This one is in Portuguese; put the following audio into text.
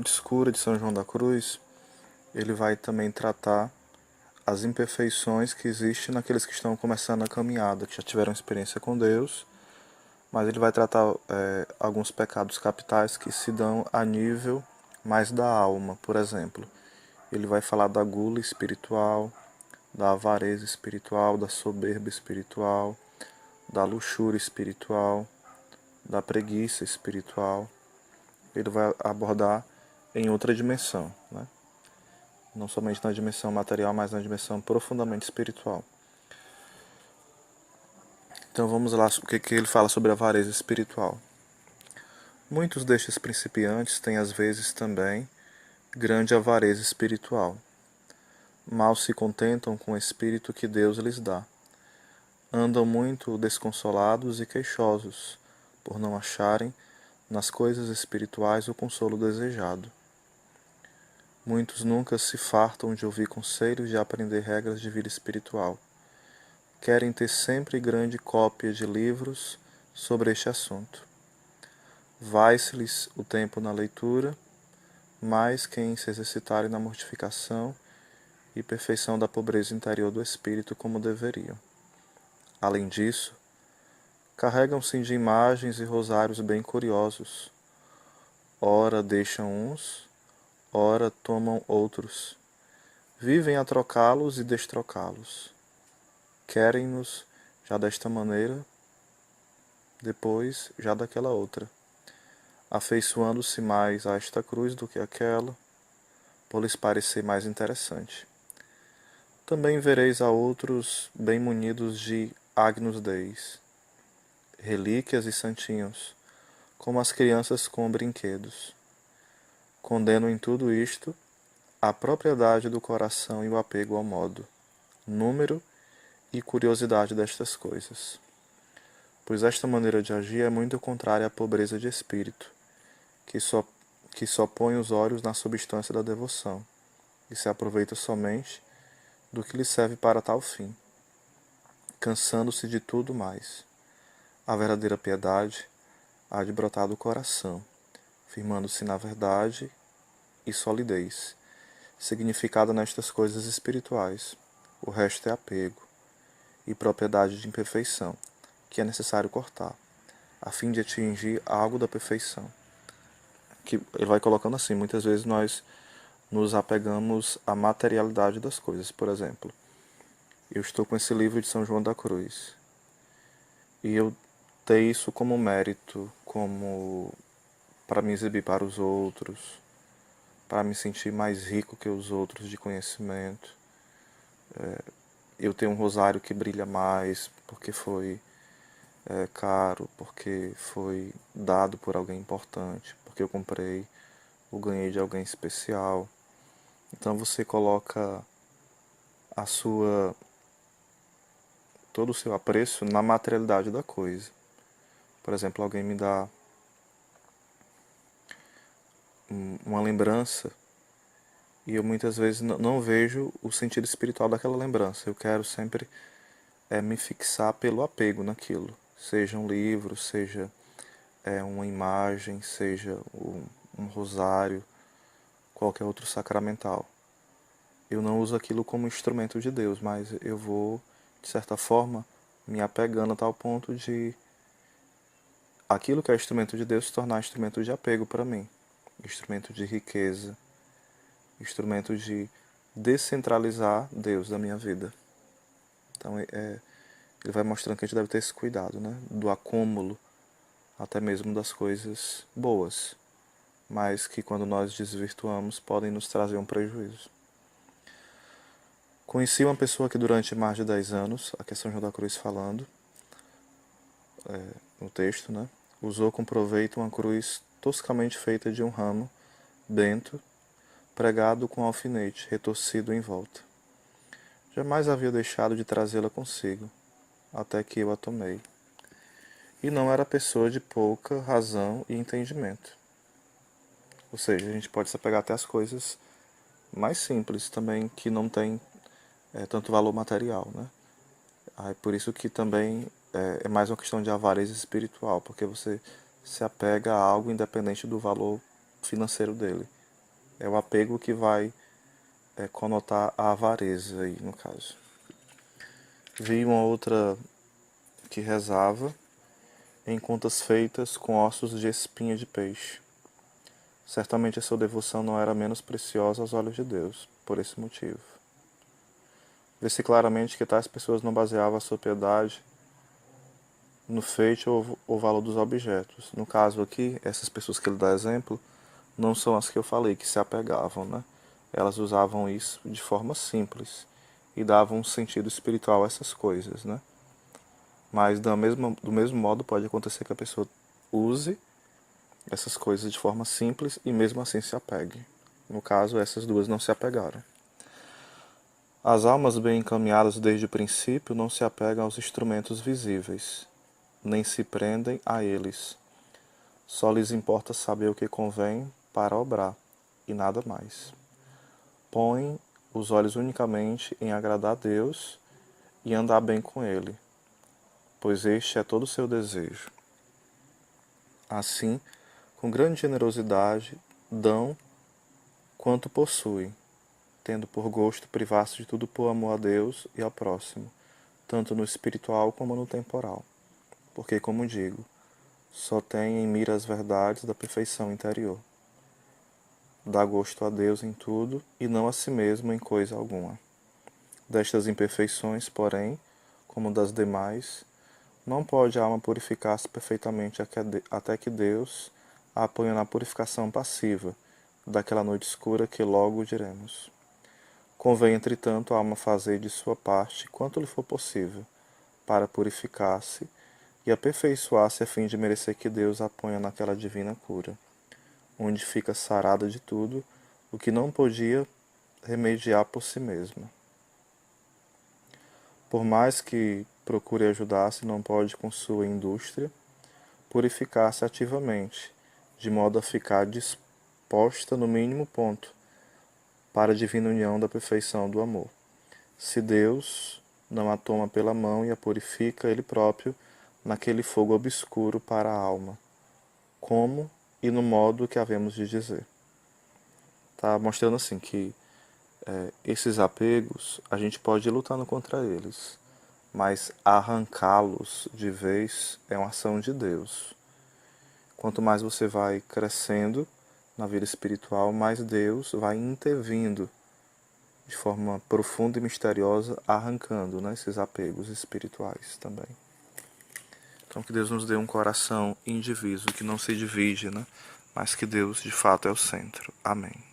Noite Escura de São João da Cruz, ele vai também tratar as imperfeições que existem naqueles que estão começando a caminhada, que já tiveram experiência com Deus, mas ele vai tratar alguns pecados capitais que se dão a nível mais da alma, por exemplo. Ele vai falar da gula espiritual, da avareza espiritual, da soberba espiritual, da luxúria espiritual, da preguiça espiritual. Ele vai abordar em outra dimensão, né? Não somente na dimensão material, mas na dimensão profundamente espiritual. Então vamos lá, o que ele fala sobre a avareza espiritual. Muitos destes principiantes têm às vezes também grande avareza espiritual. Mal se contentam com o espírito que Deus lhes dá. Andam muito desconsolados e queixosos, por não acharem nas coisas espirituais o consolo desejado. Muitos nunca se fartam de ouvir conselhos e de aprender regras de vida espiritual. Querem ter sempre grande cópia de livros sobre este assunto. Vai-se-lhes o tempo na leitura, mais que em se exercitarem na mortificação e perfeição da pobreza interior do espírito como deveriam. Além disso, carregam-se de imagens e rosários bem curiosos. Ora deixam uns, ora tomam outros. Vivem a trocá-los e destrocá-los. Querem-nos já desta maneira, depois já daquela outra, afeiçoando-se mais a esta cruz do que aquela, por lhes parecer mais interessante. Também vereis a outros bem munidos de Agnus Deis, relíquias e santinhos, como as crianças com brinquedos. Condeno em tudo isto a propriedade do coração e o apego ao modo, número e curiosidade destas coisas. Pois esta maneira de agir é muito contrária à pobreza de espírito, que só põe os olhos na substância da devoção, e se aproveita somente do que lhe serve para tal fim, cansando-se de tudo mais. A verdadeira piedade há de brotar do coração, firmando-se na verdade e solidez, significada nestas coisas espirituais. O resto é apego e propriedade de imperfeição, que é necessário cortar, a fim de atingir algo da perfeição. Que ele vai colocando assim, muitas vezes nós nos apegamos à materialidade das coisas. Por exemplo, eu estou com esse livro de São João da Cruz, e eu tenho isso como mérito, como para me exibir para os outros, para me sentir mais rico que os outros de conhecimento. Eu tenho um rosário que brilha mais porque foi caro, porque foi dado por alguém importante, porque eu comprei ou ganhei de alguém especial. Então você coloca a sua todo o seu apreço na materialidade da coisa. Por exemplo, alguém me dá uma lembrança e eu muitas vezes não vejo o sentido espiritual daquela lembrança. Eu quero sempre me fixar pelo apego naquilo. Seja um livro, seja uma imagem, seja um rosário, qualquer outro sacramental. Eu não uso aquilo como instrumento de Deus, mas eu vou, de certa forma, me apegando a tal ponto de aquilo que é instrumento de Deus se tornar instrumento de apego para mim, instrumento de riqueza, instrumento de descentralizar Deus da minha vida. Então ele vai mostrando que a gente deve ter esse cuidado, né? Do acúmulo, até mesmo das coisas boas, mas que quando nós desvirtuamos podem nos trazer um prejuízo. Conheci uma pessoa que durante mais de 10 anos, aqui é São João da Cruz falando, no texto, né? Usou com proveito uma cruz toscamente feita de um ramo bento, pregado com alfinete, retorcido em volta. Jamais havia deixado de trazê-la consigo, até que eu a tomei. E não era pessoa de pouca razão e entendimento. Ou seja, a gente pode se apegar até as coisas mais simples também, que não tem tanto valor material, né? É por isso que também é mais uma questão de avareza espiritual, porque você se apega a algo independente do valor financeiro dele. É o apego que vai conotar a avareza aí, no caso. Vi uma outra que rezava: em contas feitas com ossos de espinha de peixe. Certamente a sua devoção não era menos preciosa aos olhos de Deus, por esse motivo. Vê-se claramente que tais pessoas não baseavam a sua piedade no feito ou valor dos objetos. No caso aqui, essas pessoas que ele dá exemplo, não são as que eu falei, que se apegavam, né? Elas usavam isso de forma simples e davam um sentido espiritual a essas coisas, né? Mas do mesmo modo pode acontecer que a pessoa use essas coisas de forma simples e mesmo assim se apegue. No caso, essas duas não se apegaram. As almas bem encaminhadas desde o princípio não se apegam aos instrumentos visíveis, nem se prendem a eles. Só lhes importa saber o que convém para obrar, e nada mais. Põem os olhos unicamente em agradar a Deus e andar bem com Ele, pois este é todo o seu desejo. Assim, com grande generosidade, dão quanto possuem, tendo por gosto privar-se de tudo por amor a Deus e ao próximo, tanto no espiritual como no temporal. Porque, como digo, só tem em mira as verdades da perfeição interior. Dá gosto a Deus em tudo e não a si mesmo em coisa alguma. Destas imperfeições, porém, como das demais, não pode a alma purificar-se perfeitamente até que Deus a ponha na purificação passiva daquela noite escura que logo diremos. Convém, entretanto, a alma fazer de sua parte quanto lhe for possível, para purificar-se e aperfeiçoar-se a fim de merecer que Deus a ponha naquela divina cura, onde fica sarada de tudo o que não podia remediar por si mesma. Por mais que procure ajudar-se, não pode, com sua indústria, purificar-se ativamente, de modo a ficar disposta no mínimo ponto para a divina união da perfeição do amor. Se Deus não a toma pela mão e a purifica Ele próprio naquele fogo obscuro para a alma, como e no modo que havemos de dizer. Está mostrando assim que esses apegos, a gente pode ir lutando contra eles, mas arrancá-los de vez é uma ação de Deus. Quanto mais você vai crescendo na vida espiritual, mais Deus vai intervindo de forma profunda e misteriosa, arrancando, né, esses apegos espirituais também. Então que Deus nos dê um coração indiviso, que não se divide, né, mas que Deus de fato é o centro. Amém.